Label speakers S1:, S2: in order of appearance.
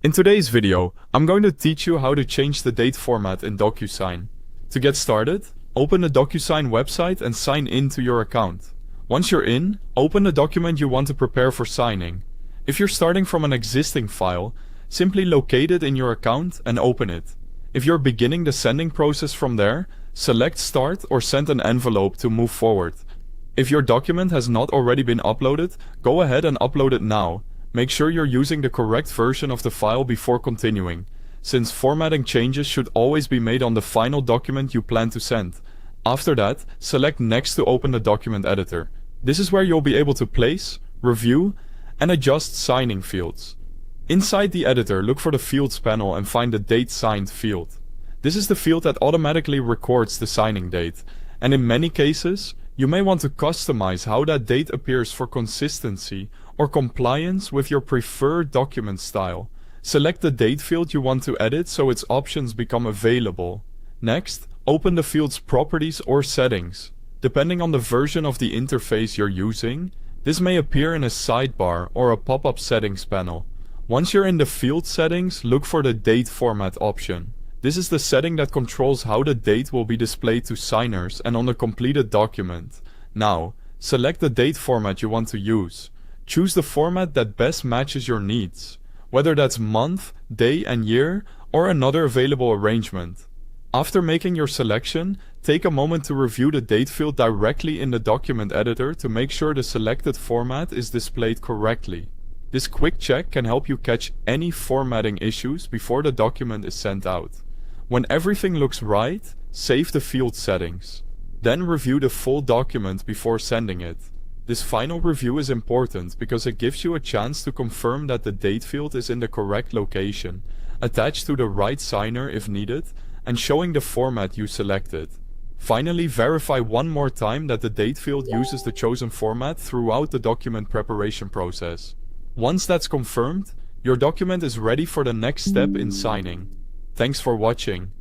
S1: In today's video, I'm going to teach you how to change the date format in DocuSign. To get started, open the DocuSign website and sign in to your account. Once you're in, open the document you want to prepare for signing. If you're starting from an existing file, simply locate it in your account and open it. If you're beginning the sending process from there, select Start or Send an envelope to move forward. If your document has not already been uploaded, go ahead and upload it now. Make sure you're using the correct version of the file before continuing, since formatting changes should always be made on the final document you plan to send. After that, select Next to open the document editor. This is where you'll be able to place, review, and adjust signing fields. Inside the editor, look for the Fields panel and find the Date Signed field. This is the field that automatically records the signing date, and in many cases, you may want to customize how that date appears for consistency or compliance with your preferred document style. Select the date field you want to edit so its options become available. Next, open the field's properties or settings. Depending on the version of the interface you're using, this may appear in a sidebar or a pop-up settings panel. Once you're in the field settings, look for the date format option. This is the setting that controls how the date will be displayed to signers and on the completed document. Now, select the date format you want to use. Choose the format that best matches your needs, whether that's month, day and year, or another available arrangement. After making your selection, take a moment to review the date field directly in the document editor to make sure the selected format is displayed correctly. This quick check can help you catch any formatting issues before the document is sent out. When everything looks right, save the field settings. Then review the full document before sending it. This final review is important because it gives you a chance to confirm that the date field is in the correct location, attached to the right signer if needed, and showing the format you selected. Finally, verify one more time that the date field uses the chosen format throughout the document preparation process. Once that's confirmed, your document is ready for the next step in signing. Thanks for watching.